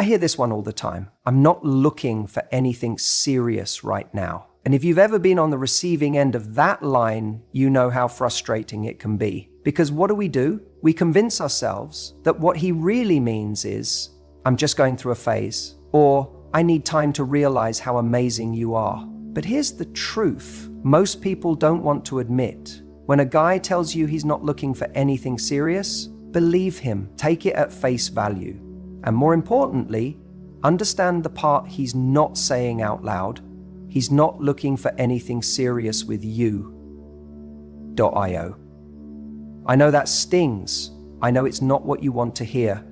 hear this one all the time. I'm not looking for anything serious right now. And if you've ever been on the receiving end of that line, you know how frustrating it can be. Because what do? We convince ourselves that what he really means is, I'm just going through a phase, or I need time to realize how amazing you are. But here's the truth. Most people don't want to admit. When a guy tells you he's not looking for anything serious, believe him, take it at face value. And more importantly, understand the part he's not saying out loud. He's not looking for anything serious with you. .io. I know that stings. I know it's not what you want to hear.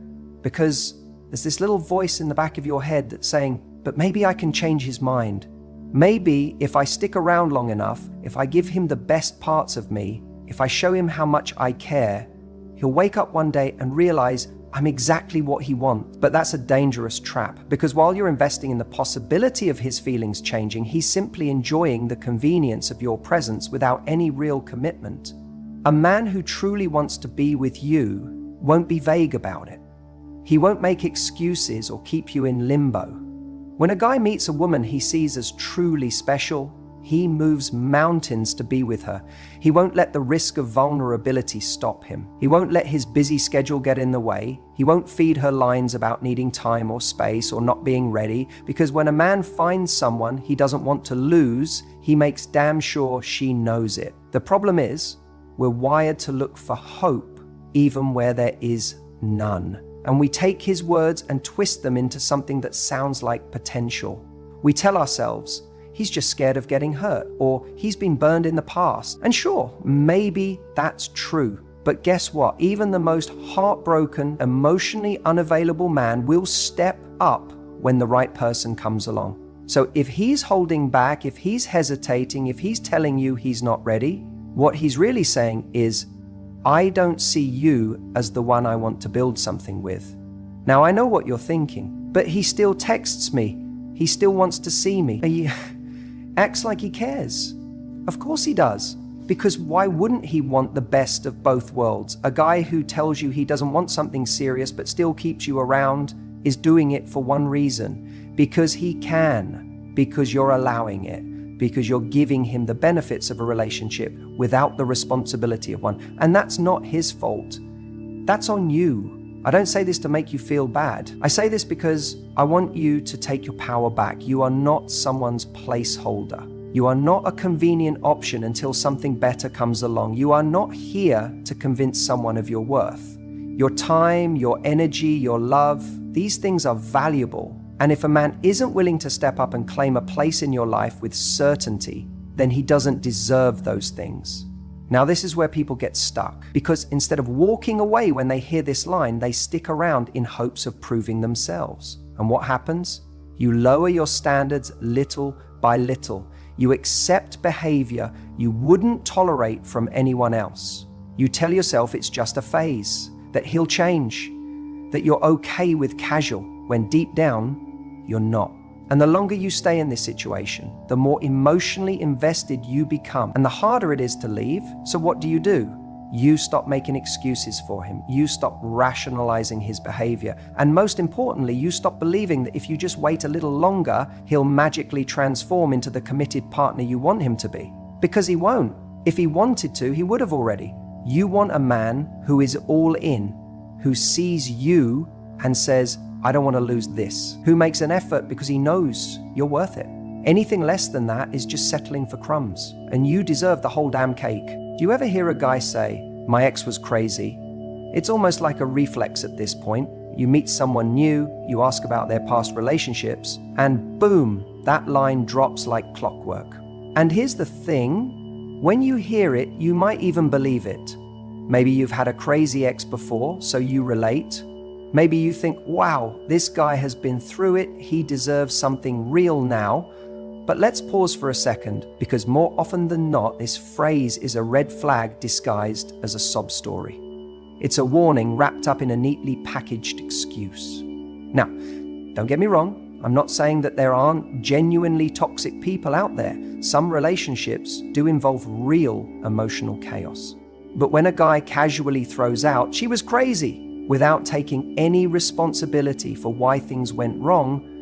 Because there's this little voice in the back of your head that's saying, but maybe I can change his mind. Maybe if I stick around long enough, if I give him the best parts of me, if I show him how much I care, he'll wake up one day and realize I'm exactly what he wants. But that's a dangerous trap, because while you're investing in the possibility of his feelings changing, he's simply enjoying the convenience of your presence without any real commitment. A man who truly wants to be with you won't be vague about it. He won't make excuses or keep you in limbo. When a guy meets a woman he sees as truly special, he moves mountains to be with her. He won't let the risk of vulnerability stop him. He won't let his busy schedule get in the way. He won't feed her lines about needing time or space or not being ready, because when a man finds someone he doesn't want to lose, he makes damn sure she knows it. The problem is, we're wired to look for hope even where there is none. And we take his words and twist them into something that sounds like potential. We tell ourselves, he's just scared of getting hurt, or he's been burned in the past. And sure, maybe that's true. But guess what? Even the most heartbroken, emotionally unavailable man will step up when the right person comes along. So if he's holding back, if he's hesitating, if he's telling you he's not ready, what he's really saying is, I don't see you as the one I want to build something with. Now, I know what you're thinking, but he still texts me. He still wants to see me. He acts like he cares. Of course he does. Because why wouldn't he want the best of both worlds? A guy who tells you he doesn't want something serious but still keeps you around is doing it for one reason. Because he can. Because you're allowing it. Because you're giving him the benefits of a relationship without the responsibility of one. And that's not his fault. That's on you. I don't say this to make you feel bad. I say this because I want you to take your power back. You are not someone's placeholder. You are not a convenient option until something better comes along. You are not here to convince someone of your worth. Your time, your energy, your love, these things are valuable. And if a man isn't willing to step up and claim a place in your life with certainty, then he doesn't deserve those things. Now, this is where people get stuck, because instead of walking away when they hear this line, they stick around in hopes of proving themselves. And what happens? You lower your standards little by little. You accept behavior you wouldn't tolerate from anyone else. You tell yourself it's just a phase, that he'll change, that you're okay with casual, when deep down, you're not. And the longer you stay in this situation, the more emotionally invested you become, and the harder it is to leave. So what do? You stop making excuses for him. You stop rationalizing his behavior. And most importantly, you stop believing that if you just wait a little longer, he'll magically transform into the committed partner you want him to be. Because he won't. If he wanted to, he would have already. You want a man who is all in, who sees you and says, I don't want to lose this, who makes an effort because he knows you're worth it. Anything less than that is just settling for crumbs, and you deserve the whole damn cake. Do you ever hear a guy say, my ex was crazy? It's almost like a reflex at this point. You meet someone new, you ask about their past relationships, and boom, that line drops like clockwork. And here's the thing, when you hear it, you might even believe it. Maybe you've had a crazy ex before, so you relate. Maybe you think, wow, this guy has been through it, he deserves something real now. But let's pause for a second, because more often than not, this phrase is a red flag disguised as a sob story. It's a warning wrapped up in a neatly packaged excuse. Now, don't get me wrong, I'm not saying that there aren't genuinely toxic people out there. Some relationships do involve real emotional chaos. But when a guy casually throws out, she was crazy, without taking any responsibility for why things went wrong,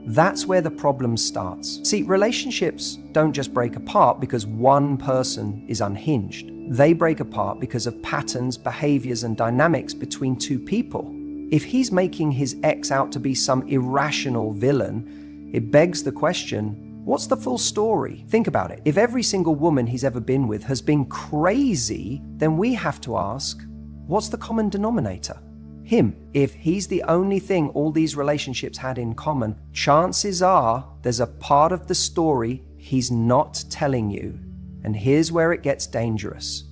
that's where the problem starts. See, relationships don't just break apart because one person is unhinged. They break apart because of patterns, behaviors, and dynamics between two people. If he's making his ex out to be some irrational villain, it begs the question, what's the full story? Think about it. If every single woman he's ever been with has been crazy, then we have to ask, what's the common denominator? Him. If he's the only thing all these relationships had in common, chances are there's a part of the story he's not telling you. And here's where it gets dangerous.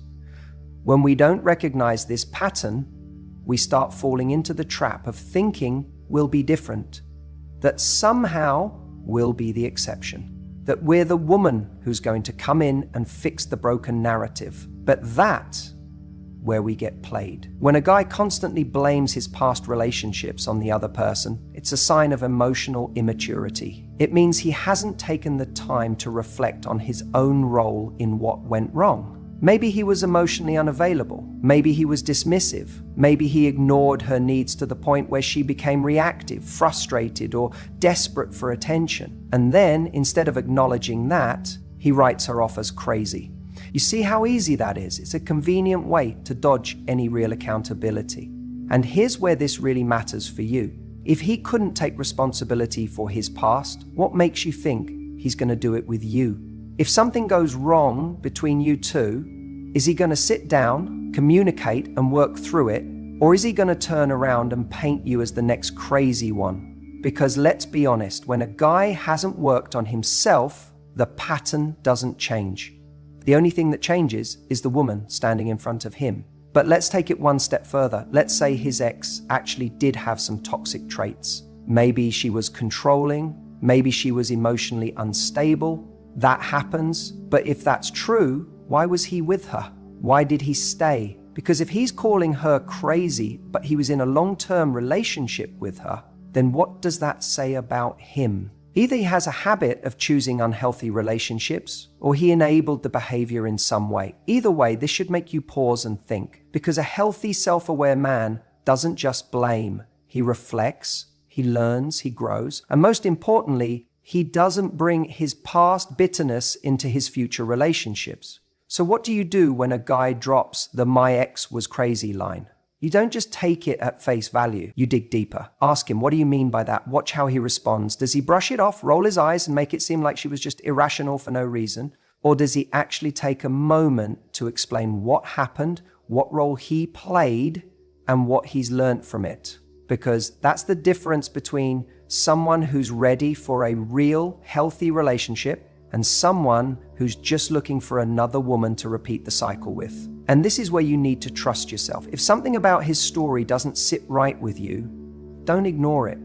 When we don't recognize this pattern, we start falling into the trap of thinking we'll be different, that somehow we'll be the exception, that we're the woman who's going to come in and fix the broken narrative. But that's where we get played. When a guy constantly blames his past relationships on the other person, it's a sign of emotional immaturity. It means he hasn't taken the time to reflect on his own role in what went wrong. Maybe he was emotionally unavailable. Maybe he was dismissive. Maybe he ignored her needs to the point where she became reactive, frustrated, or desperate for attention. And then, instead of acknowledging that, he writes her off as crazy. You see how easy that is? It's a convenient way to dodge any real accountability. And here's where this really matters for you. If he couldn't take responsibility for his past, what makes you think he's going to do it with you? If something goes wrong between you two, is he going to sit down, communicate, and work through it? Or is he going to turn around and paint you as the next crazy one? Because let's be honest, when a guy hasn't worked on himself, the pattern doesn't change. The only thing that changes is the woman standing in front of him. But let's take it one step further. Let's say his ex actually did have some toxic traits. Maybe she was controlling, maybe she was emotionally unstable. That happens, but if that's true, why was he with her? Why did he stay? Because if he's calling her crazy, but he was in a long-term relationship with her, then what does that say about him? Either he has a habit of choosing unhealthy relationships, or he enabled the behavior in some way. Either way, this should make you pause and think, because a healthy, self-aware man doesn't just blame. He reflects, he learns, he grows, and most importantly, he doesn't bring his past bitterness into his future relationships. So what do you do when a guy drops the "my ex was crazy" line? You don't just take it at face value. You dig deeper. Ask him, what do you mean by that? Watch how he responds. Does he brush it off, roll his eyes, and make it seem like she was just irrational for no reason? Or does he actually take a moment to explain what happened, what role he played, and what he's learned from it? Because that's the difference between someone who's ready for a real, healthy relationship and someone who's just looking for another woman to repeat the cycle with. And this is where you need to trust yourself. If something about his story doesn't sit right with you, don't ignore it.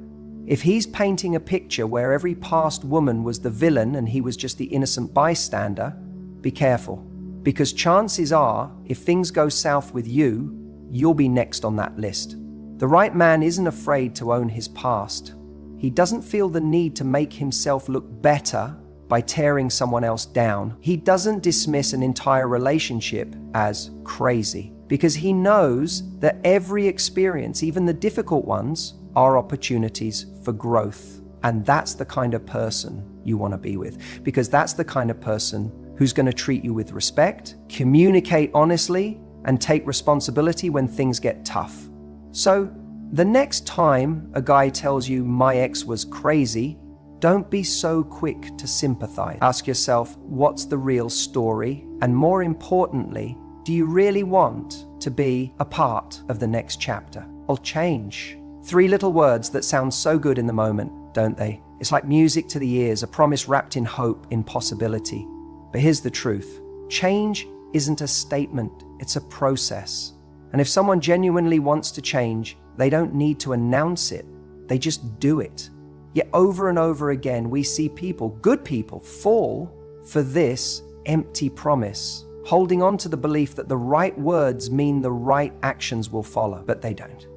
If he's painting a picture where every past woman was the villain and he was just the innocent bystander, be careful. Because chances are, if things go south with you, you'll be next on that list. The right man isn't afraid to own his past. He doesn't feel the need to make himself look better by tearing someone else down. He doesn't dismiss an entire relationship as crazy because he knows that every experience, even the difficult ones, are opportunities for growth. And that's the kind of person you want to be with, because that's the kind of person who's going to treat you with respect, communicate honestly, and take responsibility when things get tough. So the next time a guy tells you "my ex was crazy," don't be so quick to sympathize. Ask yourself, what's the real story? And more importantly, do you really want to be a part of the next chapter? I'll change. 3 little words that sound so good in the moment, don't they? It's like music to the ears, a promise wrapped in hope, in possibility. But here's the truth. Change isn't a statement, it's a process. And if someone genuinely wants to change, they don't need to announce it. They just do it. Yet over and over again, we see people, good people, fall for this empty promise, holding on to the belief that the right words mean the right actions will follow, but they don't.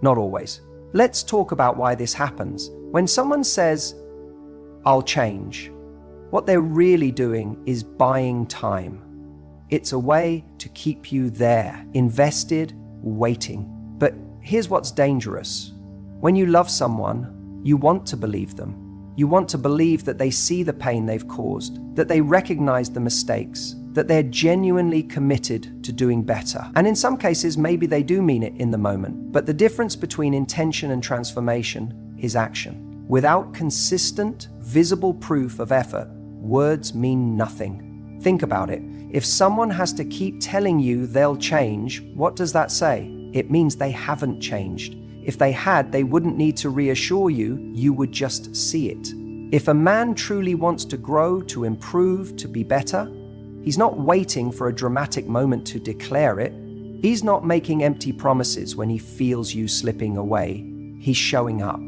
Not always. Let's talk about why this happens. When someone says, "I'll change," what they're really doing is buying time. It's a way to keep you there, invested, waiting. But here's what's dangerous. When you love someone, you want to believe them. You want to believe that they see the pain they've caused, that they recognize the mistakes, that they're genuinely committed to doing better. And in some cases, maybe they do mean it in the moment. But the difference between intention and transformation is action. Without consistent, visible proof of effort, words mean nothing. Think about it. If someone has to keep telling you they'll change, what does that say? It means they haven't changed. If they had, they wouldn't need to reassure you, you would just see it. If a man truly wants to grow, to improve, to be better, he's not waiting for a dramatic moment to declare it. He's not making empty promises when he feels you slipping away. He's showing up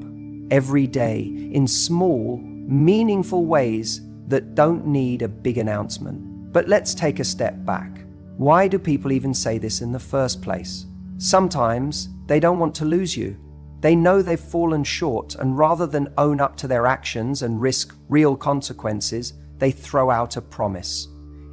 every day in small, meaningful ways that don't need a big announcement. But let's take a step back. Why do people even say this in the first place? Sometimes they don't want to lose you. They know they've fallen short, and rather than own up to their actions and risk real consequences, they throw out a promise.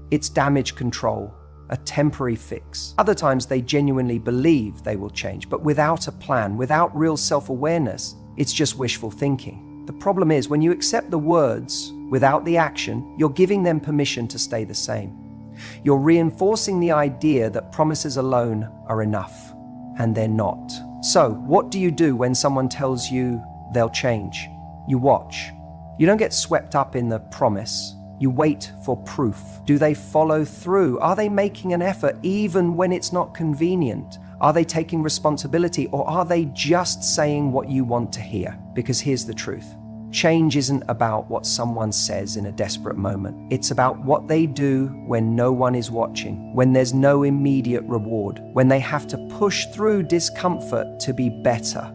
It's damage control, a temporary fix. Other times they genuinely believe they will change, but without a plan, without real self-awareness, it's just wishful thinking. The problem is, when you accept the words without the action, you're giving them permission to stay the same. You're reinforcing the idea that promises alone are enough, and they're not. So, what do you do when someone tells you they'll change? You watch. You don't get swept up in the promise. You wait for proof. Do they follow through? Are they making an effort even when it's not convenient? Are they taking responsibility, or are they just saying what you want to hear? Because here's the truth. Change isn't about what someone says in a desperate moment. It's about what they do when no one is watching, when there's no immediate reward, when they have to push through discomfort to be better.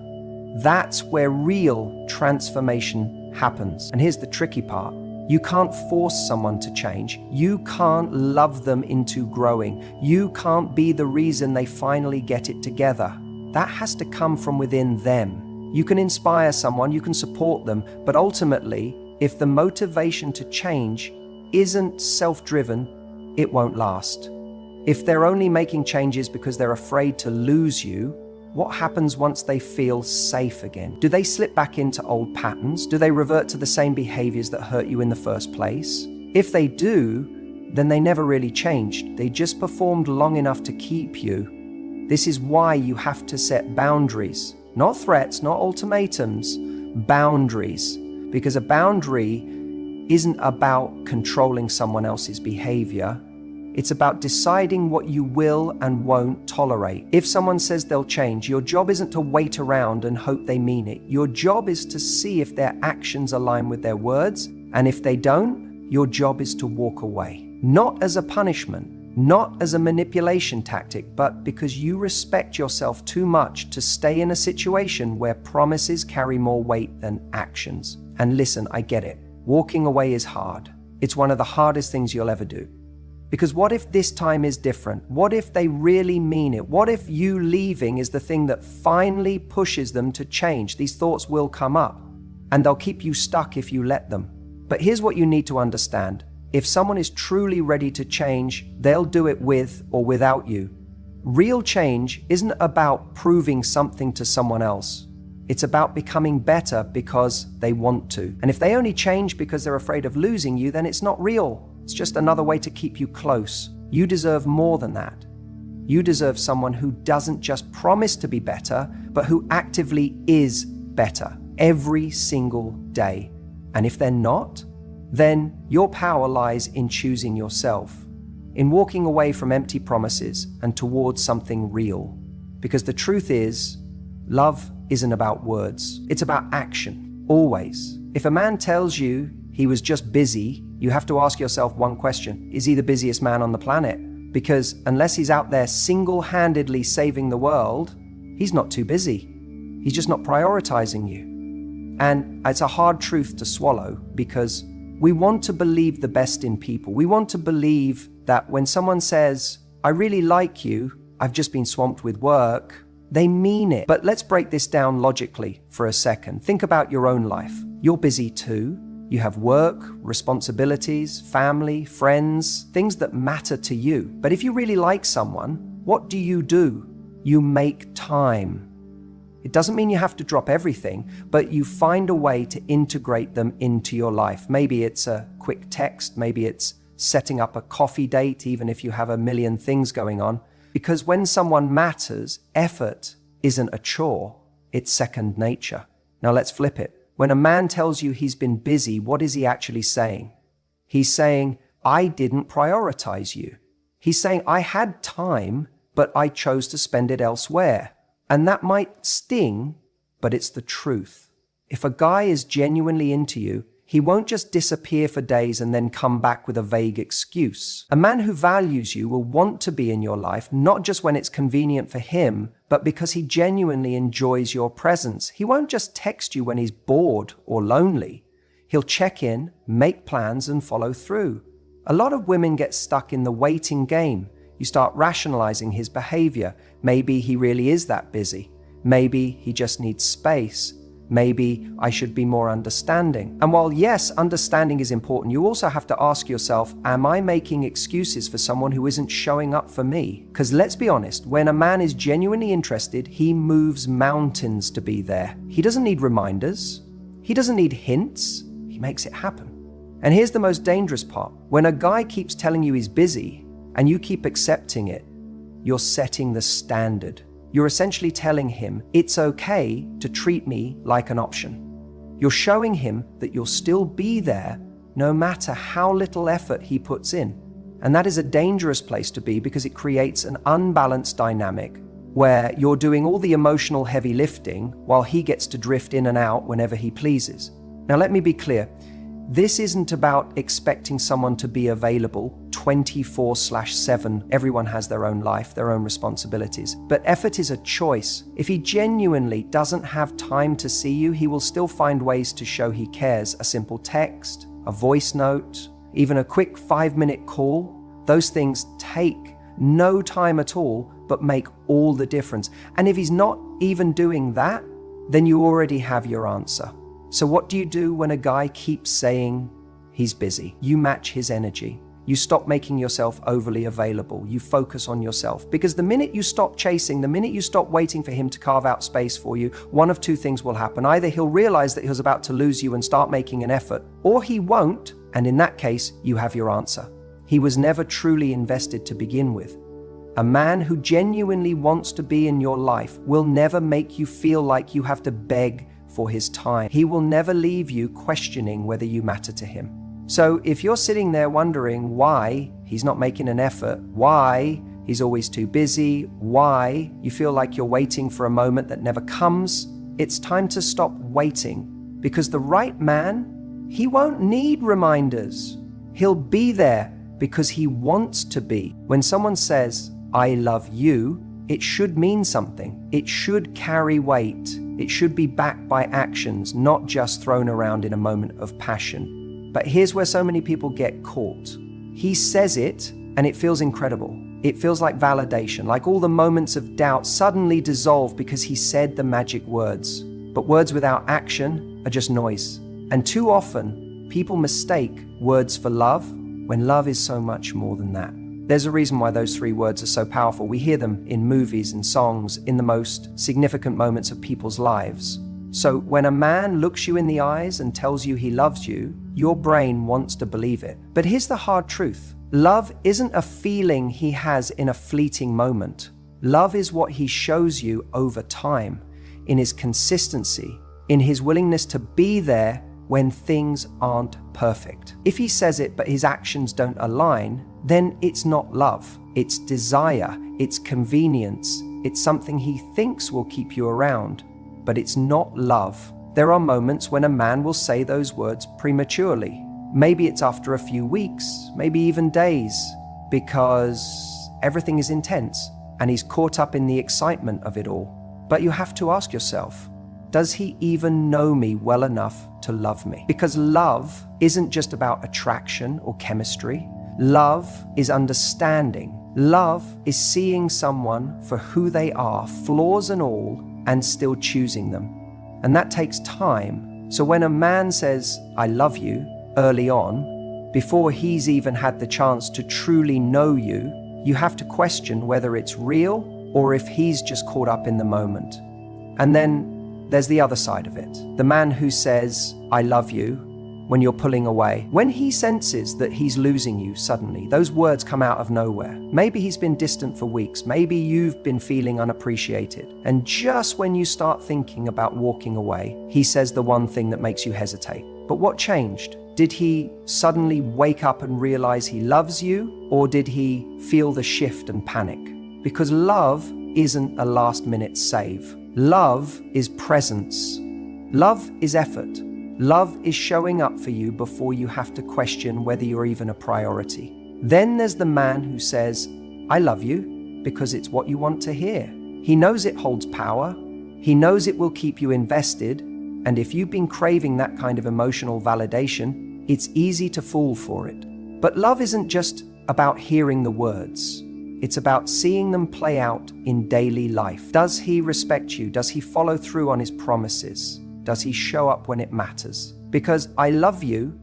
That's where real transformation happens. And here's the tricky part. You can't force someone to change. You can't love them into growing. You can't be the reason they finally get it together. That has to come from within them. You can inspire someone, you can support them, but ultimately, if the motivation to change isn't self-driven, it won't last. If they're only making changes because they're afraid to lose you, what happens once they feel safe again? Do they slip back into old patterns? Do they revert to the same behaviors that hurt you in the first place? If they do, then they never really changed. They just performed long enough to keep you. This is why you have to set boundaries. Not threats, not ultimatums, boundaries. Because a boundary isn't about controlling someone else's behavior. It's about deciding what you will and won't tolerate. If someone says they'll change, your job isn't to wait around and hope they mean it. Your job is to see if their actions align with their words, and if they don't, your job is to walk away. Not as a punishment, not as a manipulation tactic, but because you respect yourself too much to stay in a situation where promises carry more weight than actions. And listen, I get it. Walking away is hard. It's one of the hardest things you'll ever do. Because what if this time is different? What if they really mean it? What if you leaving is the thing that finally pushes them to change? These thoughts will come up, and they'll keep you stuck if you let them. But here's what you need to understand. If someone is truly ready to change, they'll do it with or without you. Real change isn't about proving something to someone else. It's about becoming better because they want to. And if they only change because they're afraid of losing you, then it's not real. It's just another way to keep you close. You deserve more than that. You deserve someone who doesn't just promise to be better, but who actively is better every single day. And if they're not, then your power lies in choosing yourself, in walking away from empty promises and towards something real. Because the truth is, love isn't about words. It's about action, always. If a man tells you he was just busy, you have to ask yourself one question. Is he the busiest man on the planet? Because unless he's out there single-handedly saving the world, he's not too busy. He's just not prioritizing you. And it's a hard truth to swallow, because we want to believe the best in people. We want to believe that when someone says, I really like you, I've just been swamped with work, they mean it. But let's break this down logically for a second. Think about your own life. You're busy too. You have work, responsibilities, family, friends, things that matter to you. But if you really like someone, what do? You make time. It doesn't mean you have to drop everything, but you find a way to integrate them into your life. Maybe it's a quick text, maybe it's setting up a coffee date, even if you have a million things going on. Because when someone matters, effort isn't a chore, it's second nature. Now let's flip it. When a man tells you he's been busy, what is he actually saying? He's saying, I didn't prioritize you. He's saying, I had time, but I chose to spend it elsewhere. And that might sting, but it's the truth. If a guy is genuinely into you, he won't just disappear for days and then come back with a vague excuse. A man who values you will want to be in your life, not just when it's convenient for him, but because he genuinely enjoys your presence. He won't just text you when he's bored or lonely. He'll check in, make plans, and follow through. A lot of women get stuck in the waiting game. You start rationalizing his behavior. Maybe he really is that busy. Maybe he just needs space. Maybe I should be more understanding. And while yes, understanding is important, you also have to ask yourself, am I making excuses for someone who isn't showing up for me? Because let's be honest, when a man is genuinely interested, he moves mountains to be there. He doesn't need reminders. He doesn't need hints. He makes it happen. And here's the most dangerous part. When a guy keeps telling you he's busy and you keep accepting it, you're setting the standard. You're essentially telling him it's okay to treat me like an option. You're showing him that you'll still be there no matter how little effort he puts in. And that is a dangerous place to be because it creates an unbalanced dynamic where you're doing all the emotional heavy lifting while he gets to drift in and out whenever he pleases. Now let me be clear. This isn't about expecting someone to be available 24/7. Everyone has their own life, their own responsibilities. But effort is a choice. If he genuinely doesn't have time to see you, he will still find ways to show he cares. A simple text, a voice note, even a quick 5-minute call. Those things take no time at all, but make all the difference. And if he's not even doing that, then you already have your answer. So what do you do when a guy keeps saying he's busy? You match his energy. You stop making yourself overly available. You focus on yourself. Because the minute you stop chasing, the minute you stop waiting for him to carve out space for you, one of two things will happen. Either he'll realize that he was about to lose you and start making an effort, or he won't, and in that case, you have your answer. He was never truly invested to begin with. A man who genuinely wants to be in your life will never make you feel like you have to beg for his time. He will never leave you questioning whether you matter to him. So if you're sitting there wondering why he's not making an effort, why he's always too busy, why you feel like you're waiting for a moment that never comes, it's time to stop waiting. Because the right man, he won't need reminders. He'll be there because he wants to be. When someone says, I love you, it should mean something. It should carry weight. It should be backed by actions, not just thrown around in a moment of passion. But here's where so many people get caught. He says it, and it feels incredible. It feels like validation, like all the moments of doubt suddenly dissolve because he said the magic words. But words without action are just noise. And too often, people mistake words for love when love is so much more than that. There's a reason why those 3 words are so powerful. We hear them in movies and songs, in the most significant moments of people's lives. So when a man looks you in the eyes and tells you he loves you, your brain wants to believe it. But here's the hard truth. Love isn't a feeling he has in a fleeting moment. Love is what he shows you over time, in his consistency, in his willingness to be there when things aren't perfect. If he says it but his actions don't align, then it's not love. It's desire, it's convenience, it's something he thinks will keep you around, but it's not love. There are moments when a man will say those words prematurely. Maybe it's after a few weeks, maybe even days, because everything is intense and he's caught up in the excitement of it all. But you have to ask yourself, does he even know me well enough to love me? Because love isn't just about attraction or chemistry. Love is understanding. Love is seeing someone for who they are, flaws and all, and still choosing them. And that takes time. So when a man says, I love you, early on, before he's even had the chance to truly know you, you have to question whether it's real or if he's just caught up in the moment. And then there's the other side of it. The man who says, I love you, when you're pulling away. When he senses that he's losing you suddenly, those words come out of nowhere. Maybe he's been distant for weeks. Maybe you've been feeling unappreciated. And just when you start thinking about walking away, he says the one thing that makes you hesitate. But what changed? Did he suddenly wake up and realize he loves you? Or did he feel the shift and panic? Because love isn't a last-minute save. Love is presence. Love is effort. Love is showing up for you before you have to question whether you're even a priority. Then there's the man who says, I love you, because it's what you want to hear. He knows it holds power. He knows it will keep you invested. And if you've been craving that kind of emotional validation, it's easy to fall for it. But love isn't just about hearing the words. It's about seeing them play out in daily life. Does he respect you? Does he follow through on his promises? Does he show up when it matters? Because I love you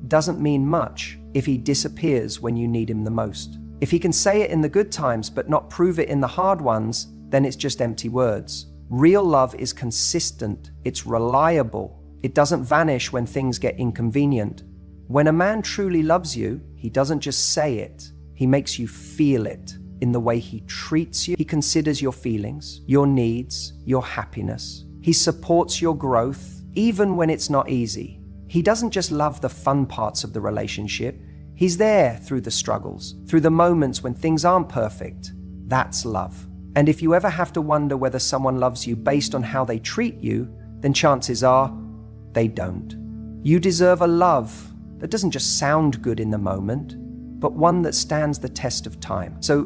doesn't mean much if he disappears when you need him the most. If he can say it in the good times but not prove it in the hard ones, then it's just empty words. Real love is consistent, it's reliable, it doesn't vanish when things get inconvenient. When a man truly loves you, he doesn't just say it, he makes you feel it in the way he treats you. He considers your feelings, your needs, your happiness. He supports your growth, even when it's not easy. He doesn't just love the fun parts of the relationship, he's there through the struggles, through the moments when things aren't perfect. That's love. And if you ever have to wonder whether someone loves you based on how they treat you, then chances are they don't. You deserve a love that doesn't just sound good in the moment, but one that stands the test of time. So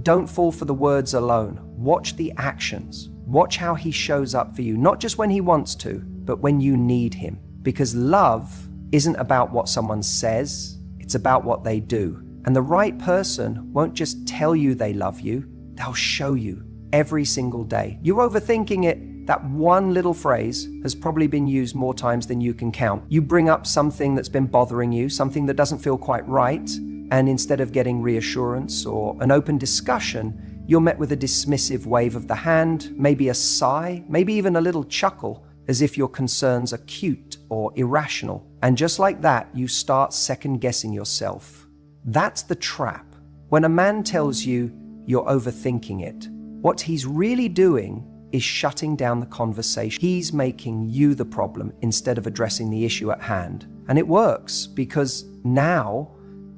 don't fall for the words alone. Watch the actions. Watch how he shows up for you, not just when he wants to, but when you need him. Because love isn't about what someone says, it's about what they do. And the right person won't just tell you they love you, they'll show you every single day. You're overthinking it. That one little phrase has probably been used more times than you can count. You bring up something that's been bothering you, something that doesn't feel quite right, and instead of getting reassurance or an open discussion, you're met with a dismissive wave of the hand, maybe a sigh, maybe even a little chuckle, as if your concerns are cute or irrational. And just like that, you start second-guessing yourself. That's the trap. When a man tells you you're overthinking it, what he's really doing is shutting down the conversation. He's making you the problem instead of addressing the issue at hand. And it works because now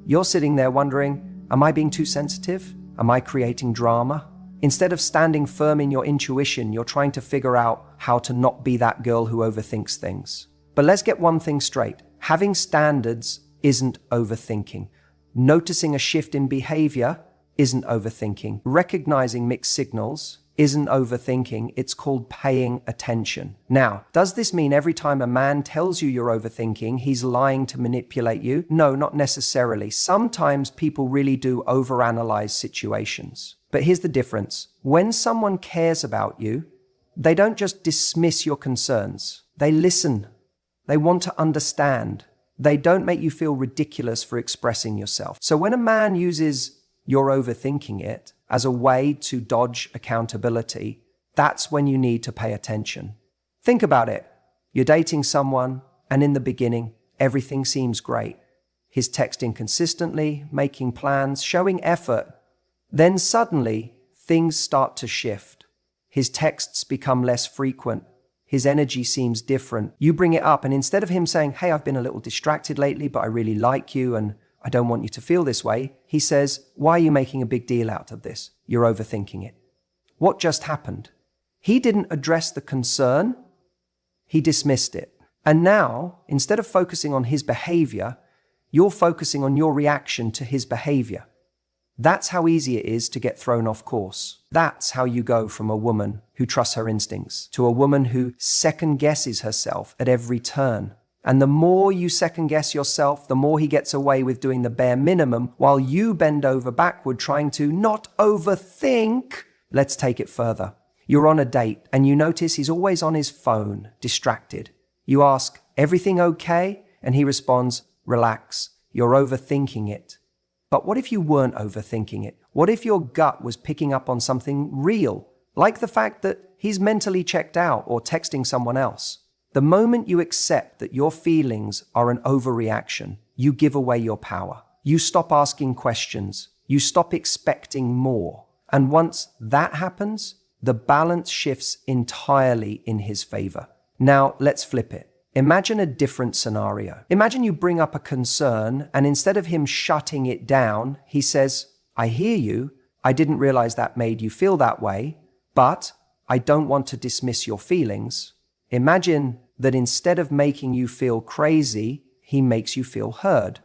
you're sitting there wondering, am I being too sensitive? Am I creating drama? Instead of standing firm in your intuition, you're trying to figure out how to not be that girl who overthinks things. But let's get one thing straight. Having standards isn't overthinking. Noticing a shift in behavior isn't overthinking. Recognizing mixed signals isn't overthinking, it's called paying attention. Now, does this mean every time a man tells you you're overthinking, he's lying to manipulate you? No, not necessarily. Sometimes people really do overanalyze situations. But here's the difference. When someone cares about you, they don't just dismiss your concerns. They listen. They want to understand. They don't make you feel ridiculous for expressing yourself. So when a man uses "you're overthinking it" as a way to dodge accountability, that's when you need to pay attention. Think about it. You're dating someone, and in the beginning, everything seems great. He's texting consistently, making plans, showing effort. Then suddenly, things start to shift. His texts become less frequent. His energy seems different. You bring it up, and instead of him saying, "Hey, I've been a little distracted lately, but I really like you, and I don't want you to feel this way," he says, "Why are you making a big deal out of this? You're overthinking it." What just happened? He didn't address the concern, he dismissed it. And now, instead of focusing on his behavior, you're focusing on your reaction to his behavior. That's how easy it is to get thrown off course. That's how you go from a woman who trusts her instincts to a woman who second guesses herself at every turn. And the more you second guess yourself, the more he gets away with doing the bare minimum while you bend over backward trying to not overthink. Let's take it further. You're on a date and you notice he's always on his phone, distracted. You ask, "Everything okay?" And he responds, "Relax, you're overthinking it." But what if you weren't overthinking it? What if your gut was picking up on something real? like the fact that he's mentally checked out or texting someone else. The moment you accept that your feelings are an overreaction, you give away your power. You stop asking questions. You stop expecting more. And once that happens, the balance shifts entirely in his favor. Now, let's flip it. Imagine a different scenario. Imagine you bring up a concern, and instead of him shutting it down, he says, I hear you. I didn't realize that made you feel that way, but I don't want to dismiss your feelings. Imagine that instead of making you feel crazy, he makes you feel heard.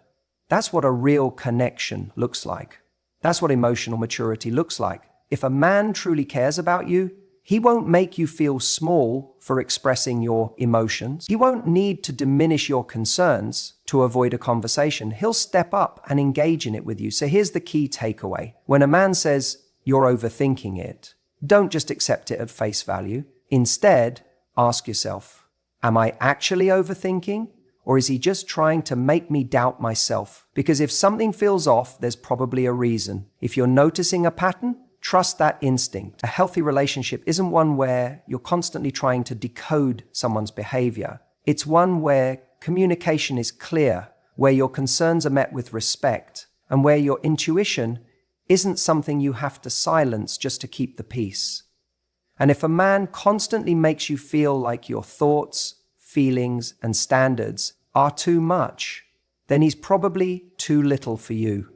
That's what a real connection looks like. That's what emotional maturity looks like. If a man truly cares about you, he won't make you feel small for expressing your emotions. He won't need to diminish your concerns to avoid a conversation. He'll step up and engage in it with you. So here's the key takeaway. When a man says, you're overthinking it, don't just accept it at face value. Instead, ask yourself, am I actually overthinking? Or is he just trying to make me doubt myself? Because if something feels off, there's probably a reason. If you're noticing a pattern, trust that instinct. A healthy relationship isn't one where you're constantly trying to decode someone's behavior. It's one where communication is clear, where your concerns are met with respect, and where your intuition isn't something you have to silence just to keep the peace. And if a man constantly makes you feel like your thoughts, feelings, and standards are too much, then he's probably too little for you.